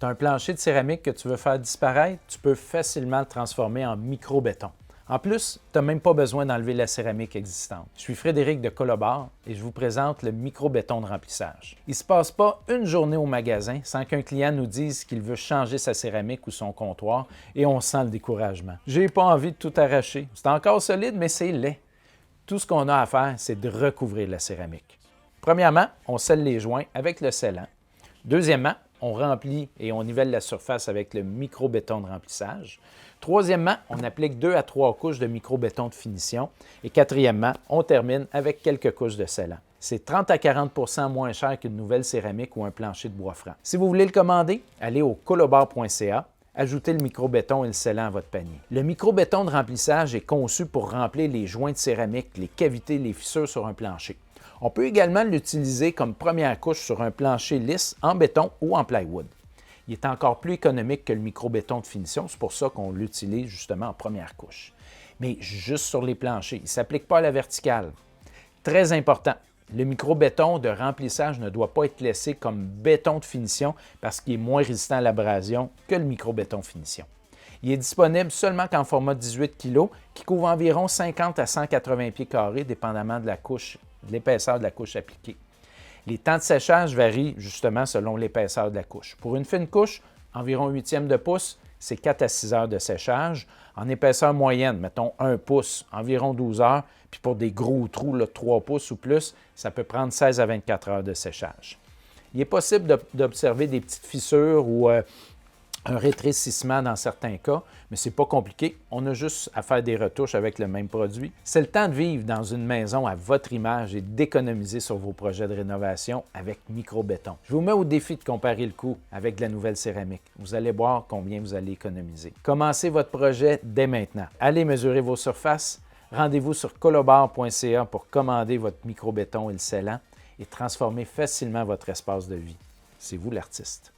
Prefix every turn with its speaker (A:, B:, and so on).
A: Tu as un plancher de céramique que tu veux faire disparaître, tu peux facilement le transformer en micro-béton. En plus, tu n'as même pas besoin d'enlever la céramique existante. Je suis Frédéric de Colobar et je vous présente le micro-béton de remplissage. Il ne se passe pas une journée au magasin sans qu'un client nous dise qu'il veut changer sa céramique ou son comptoir et on sent le découragement. J'ai pas envie de tout arracher. C'est encore solide, mais c'est laid. Tout ce qu'on a à faire, c'est de recouvrir la céramique. Premièrement, on scelle les joints avec le scellant. Deuxièmement, on remplit et on nivelle la surface avec le micro-béton de remplissage. Troisièmement, on applique 2 à 3 couches de micro-béton de finition. Et quatrièmement, on termine avec quelques couches de scellant. C'est 30 à 40 % moins cher qu'une nouvelle céramique ou un plancher de bois franc. Si vous voulez le commander, allez au colobar.ca, ajoutez le micro-béton et le scellant à votre panier. Le micro-béton de remplissage est conçu pour remplir les joints de céramique, les cavités, les fissures sur un plancher. On peut également l'utiliser comme première couche sur un plancher lisse en béton ou en plywood. Il est encore plus économique que le micro-béton de finition, c'est pour ça qu'on l'utilise justement en première couche. Mais juste sur les planchers, il ne s'applique pas à la verticale. Très important, le micro-béton de remplissage ne doit pas être laissé comme béton de finition parce qu'il est moins résistant à l'abrasion que le micro-béton finition. Il est disponible seulement qu'en format 18 kg qui couvre environ 50 à 180 pieds carrés dépendamment de l'épaisseur de la couche appliquée. Les temps de séchage varient justement selon l'épaisseur de la couche. Pour une fine couche, environ 1/8 de pouce, c'est 4 à 6 heures de séchage. En épaisseur moyenne, mettons 1 pouce, environ 12 heures. Puis pour des gros trous, là, 3 pouces ou plus, ça peut prendre 16 à 24 heures de séchage. Il est possible d'observer des petites fissures ou un rétrécissement dans certains cas, mais ce n'est pas compliqué. On a juste à faire des retouches avec le même produit. C'est le temps de vivre dans une maison à votre image et d'économiser sur vos projets de rénovation avec micro-béton. Je vous mets au défi de comparer le coût avec de la nouvelle céramique. Vous allez voir combien vous allez économiser. Commencez votre projet dès maintenant. Allez mesurer vos surfaces. Rendez-vous sur colobar.ca pour commander votre micro-béton et le scellant et transformer facilement votre espace de vie. C'est vous l'artiste.